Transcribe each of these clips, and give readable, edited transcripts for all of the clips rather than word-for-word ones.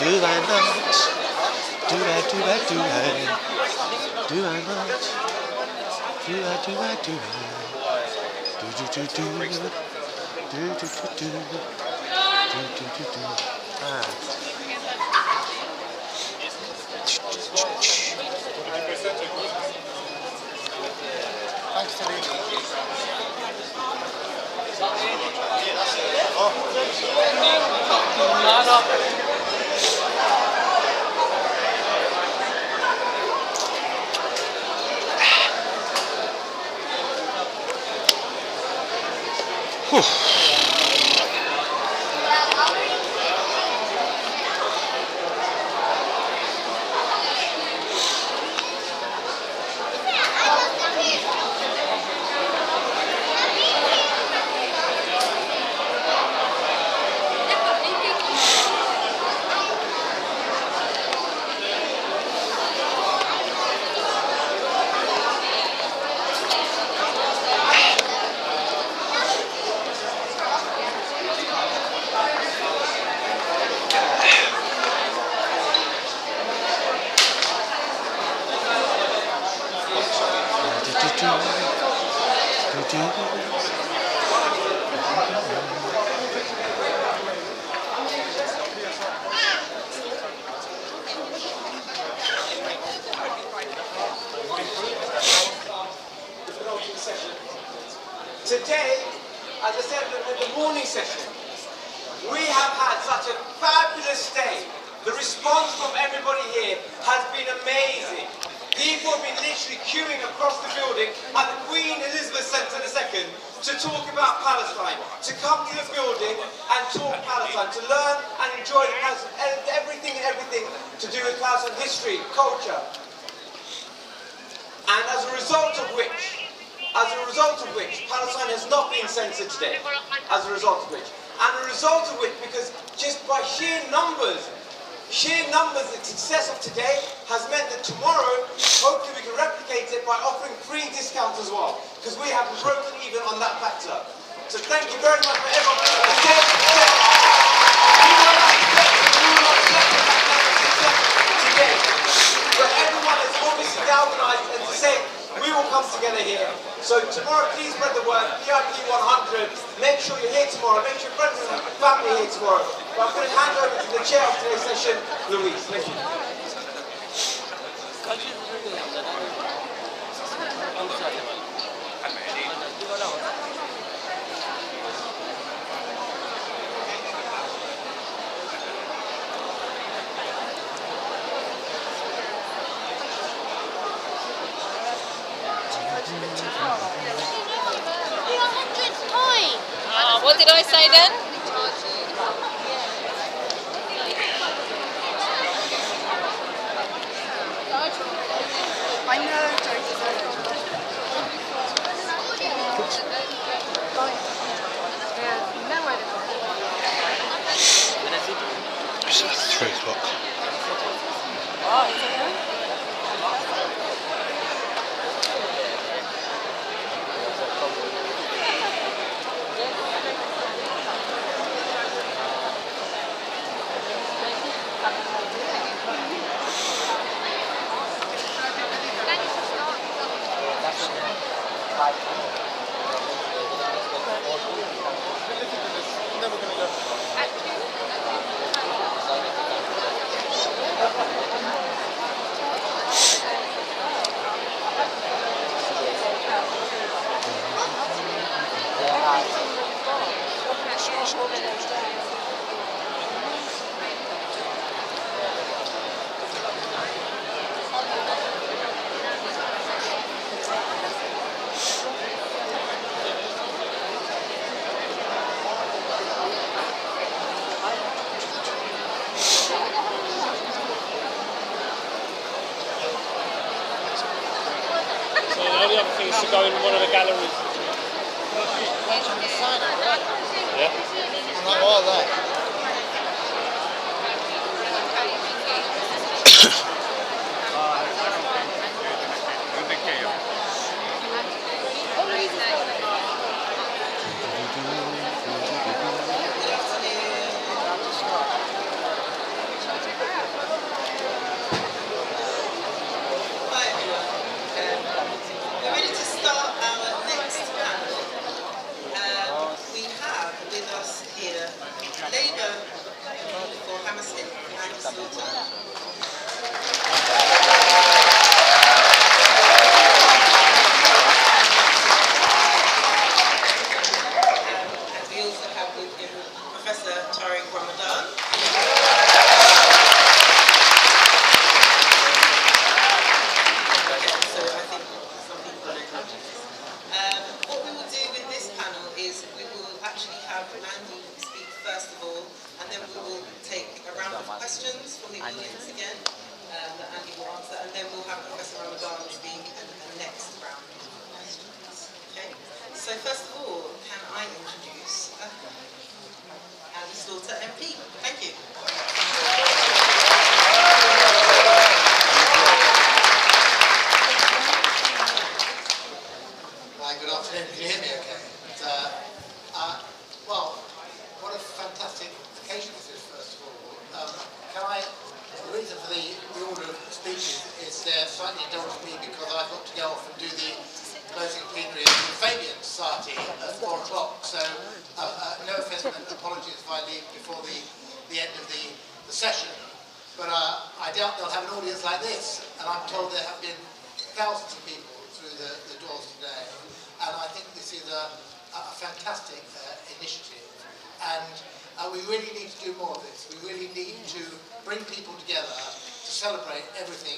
Do I not? Do I, do I, do I? Do I not? Do I, do I, do I? Do do do do. Do do do do. Do do do do. Ah. Thanks to the Today, as I said in the morning session, we have had such a fabulous day. The response from everybody here has been amazing. People have been literally queuing across the building at the Queen Elizabeth Centre II to talk about Palestine, to come to the building and talk Palestine, to learn and enjoy everything to do with Palestine history, culture. And as a result of which, Palestine has not been censored today. As a result of which, because just by sheer numbers, the success of today has meant that tomorrow, hopefully we can replicate it by offering free discounts as well, because we have broken even on that factor. So thank you very much for everyone. Today, where everyone is obviously galvanized and to say, we will come together here. So tomorrow, please spread the word, VIP 100. Make sure you're here tomorrow. Make sure your friends and family are here tomorrow. But I'm going to hand over to the chair of today's session, Louise. Thank you. What did I say then? I know, It's 3 o'clock. Oh, is it? The only other thing is to go in one of the galleries. Yeah? I'm like, all that. And we also have with him Professor Tariq Ramadan. So I think some people know him. What we will do with this panel is we will actually have Andy speak first of all, and then we will take a round of questions from the audience again that Andy will answer, and then we'll have Professor Ramadan speak and the next round of questions. Okay. So first of all, can I introduce Andy Slaughter, MP? Thank you. Hi, good afternoon. Can you hear me okay? Well, what a fantastic occasion this is, first of all. The reason for the order of speeches is they're slightly indulged me because I've got to go off and do the closing plenary of the Fabian Society at 4 o'clock. So, no offence and apologies if I leave before the end of the session. But I doubt they'll have an audience like this. And I'm told there have been thousands of people through the doors today. And I think this is a fantastic initiative. And we really need to do more of this. We really need to bring people together to celebrate everything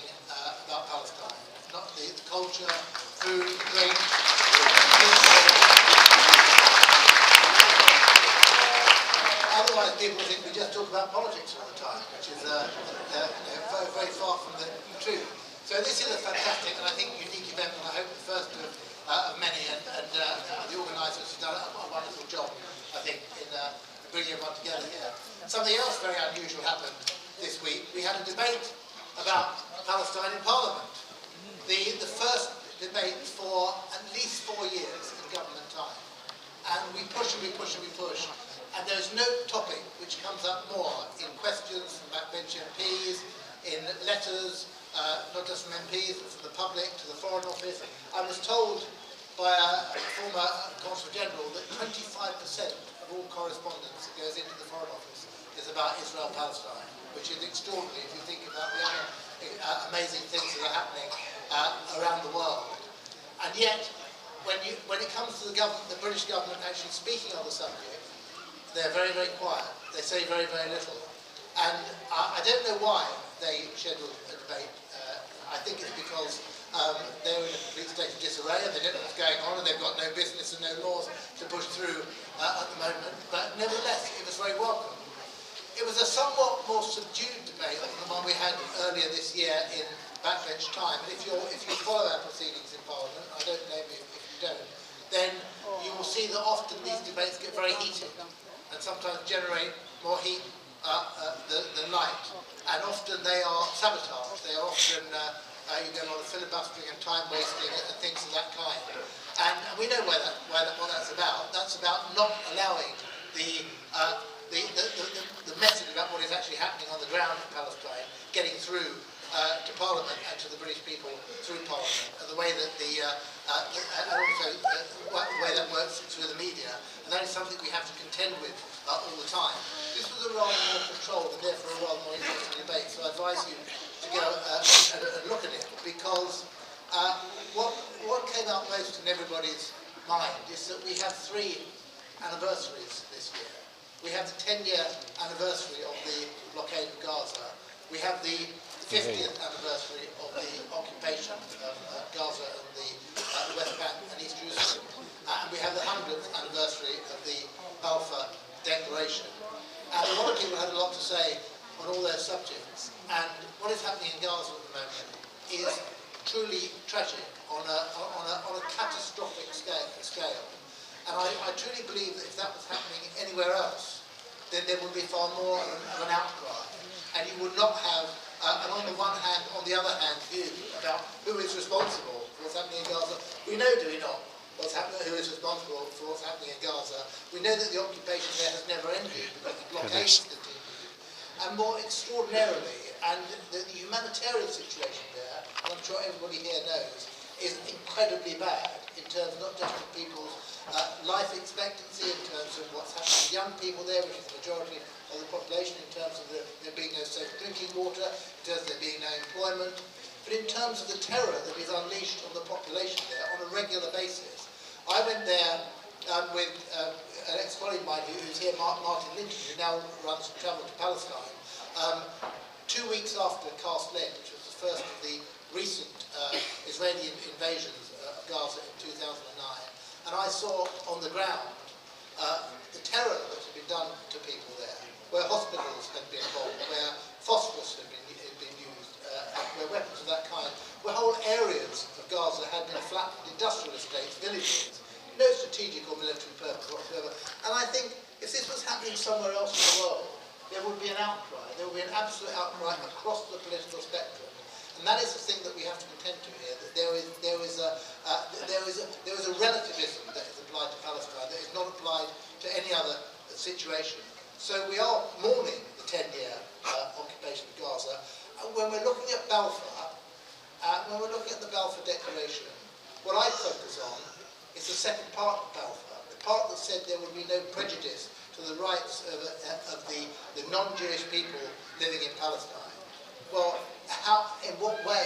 about Palestine. Not the culture, food, drink. Otherwise, people think we just talk about politics all the time, which is very, very far from the truth. So this is a fantastic and I think unique event, and I hope the first of many, and the organisers have done a wonderful job, I think, in bringing everyone together here. Something else very unusual happened this week. We had a debate about Palestine in Parliament. The first debate for at least 4 years in government time. And we push and we push and we push. And there's no topic which comes up more in questions from backbench MPs, in letters, not just from MPs, but from the public to the Foreign Office. I was told by a former Consul General that 25% of all correspondence that goes into the Foreign Office is about Israel-Palestine, which is extraordinary if you think about the other amazing things that are happening around the world. And yet, when it comes to the British government actually speaking on the subject, they're very, very quiet. They say very, very little. And I don't know why they scheduled a debate. I think it's because they're in a complete state of disarray and they don't know what's going on and they've got no business and no laws to push through at the moment. But nevertheless, it was very welcome. It was a somewhat more subdued debate than the one we had earlier this year in backbench time. And if you follow our proceedings in Parliament, I don't blame you if you don't, then you will see that often these debates get very heated and sometimes generate more heat than light. And often they are sabotage. They are often you get a lot of filibustering and time wasting and things of that kind. And we know what that's about. That's about not allowing the message about what is actually happening on the ground in Palestine getting through to Parliament and to the British people through Parliament, and the way that and also the way that works through the media. And that is something we have to contend with all the time. This was a rather more controlled and therefore a rather more interesting debate, so I advise you to go and look at it, because what came out most in everybody's mind is that we have 3 anniversaries this year. We have the 10-year anniversary of the blockade of Gaza. We have the 50th anniversary of the occupation of Gaza and the West Bank and East Jerusalem. And we have the 100th anniversary of the Balfour Declaration. And a lot of people had a lot to say on all those subjects. And what is happening in Gaza at the moment is truly tragic on a catastrophic scale. And I truly believe that if that was happening anywhere else, then there would be far more of an outcry. And you would not have an on the one hand, on the other hand view about who is responsible for what's happening in Gaza. We know, do we not, who is responsible for what's happening in Gaza. We know that the occupation there has never ended because the blockade has continued. And more extraordinarily, and the humanitarian situation there, and I'm sure everybody here knows, is incredibly bad. in terms not just of people's life expectancy, in terms of what's happening to young people there, which is the majority of the population, in terms of there being no safe drinking water, in terms of there being no employment, but in terms of the terror that is unleashed on the population there on a regular basis. I went there with an ex-colleague of mine who's here, Martin Linton, who now runs Travel to Palestine, 2 weeks after Cast Lead, which was the first of the recent Israeli invasions of Gaza in 2009, and I saw on the ground the terror that had been done to people there, where hospitals had been bombed, where phosphorus had been used, where weapons of that kind, where whole areas of Gaza had been flattened, industrial estates, villages, no strategic or military purpose whatsoever. And I think if this was happening somewhere else in the world, there would be an outcry, there would be an absolute outcry across the political spectrum. And that is the thing that we have to contend to here, that there is a relativism that is applied to Palestine that is not applied to any other situation. So we are mourning the 10-year occupation of Gaza. And when we're looking at Balfour, when we're looking at the Balfour Declaration, what I focus on is the second part of Balfour, the part that said there would be no prejudice to the rights of the non-Jewish people living in Palestine. Well, in what way,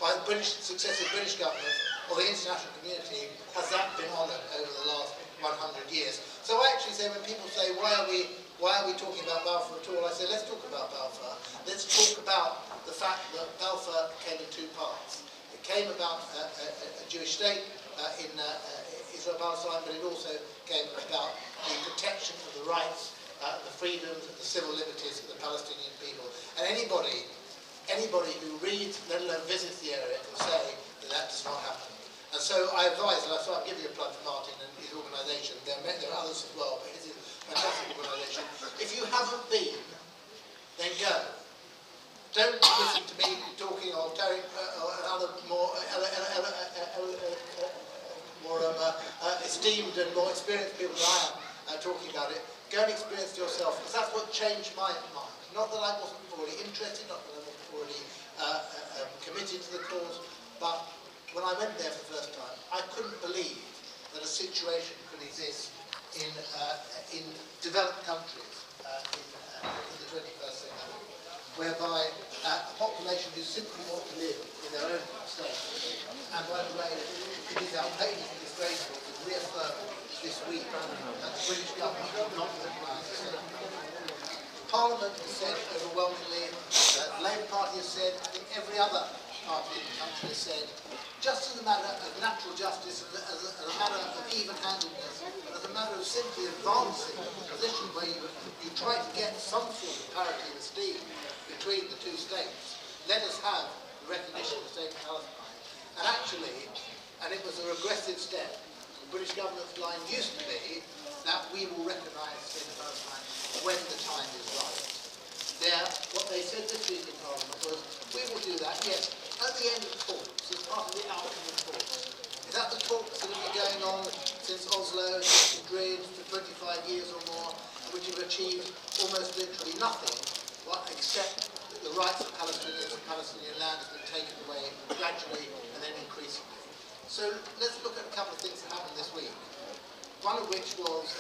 by the successive British government or the international community, has that been honoured over the last 100 years? So I actually say, when people say, why are we talking about Balfour at all? I say, let's talk about Balfour. Let's talk about the fact that Balfour came in two parts. It came about a Jewish state in Israel-Palestine, but it also came about the protection of the rights, the freedoms, and the civil liberties of the Palestinian people. And anybody who reads, let alone visits the area, can say that that does not happen. And so I advise, and so I'm giving a plug to Martin and his organisation. There are others as well, but his is a fantastic organisation. If you haven't been, then go. Don't listen to me talking or other more esteemed and more experienced people than I am talking about it. Go and experience it yourself, because that's what changed my mind. Not that I wasn't already interested, not that I wasn't already committed to the cause, but when I went there for the first time, I couldn't believe that a situation could exist in developed countries in the 21st century, whereby a population who simply want to live in their own state. And by the way, it is outrageous and disgraceful to reaffirm this week that the British government did not recognise the state. Parliament has said overwhelmingly, the Labour Party has said, I think every other party in the country has said, just as a matter of natural justice, as a matter of even-handedness, as a matter of simply advancing a position where you try to get some sort of parity of esteem between the two states, let us have the recognition of the state of Palestine. And actually, and it was a regressive step, the British government's line used to be that we will recognise the state of Palestine when the time is right. What they said this week in Parliament was, we will do that, yes, at the end of talks, as part of the outcome of talks. Is that the talks that have been going on since Oslo, since Madrid, for 25 years or more, which have achieved almost literally nothing, except that the rights of Palestinians and Palestinian land has been taken away gradually and then increasingly. So let's look at a couple of things that happened this week. One of which was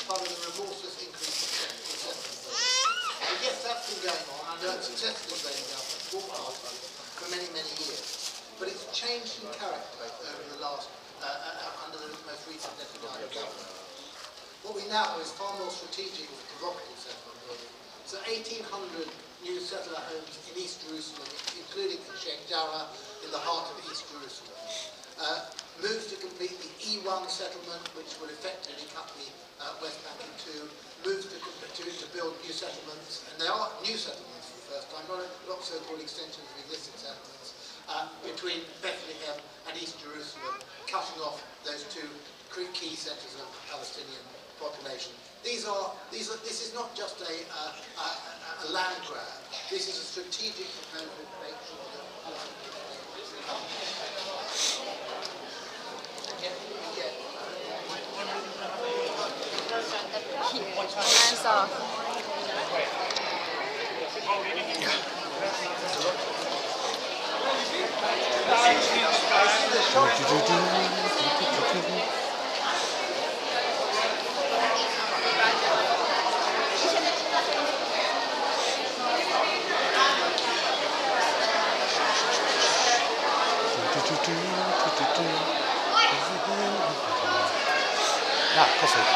part of the remorseless increase in settlement. And yes, that's been going on under successful Israeli government, for many, many years. But it's changed in character over the last, under the most recent Netanyahu government. What we now have is far more strategic and provocative settlement building. So 1,800 new settler homes in East Jerusalem, including in Sheikh Jarrah, in the heart of East Jerusalem. Moves to complete the E1 settlement, which will effectively cut the West Bank in two. Moves to build new settlements, and they are new settlements for the first time, not so-called extensions of existing settlements, between Bethlehem and East Jerusalem, cutting off those two key centres of Palestinian population. This is not just a land grab. This is a strategic component to make sure that Hands off. Do, do, do, do. coffee.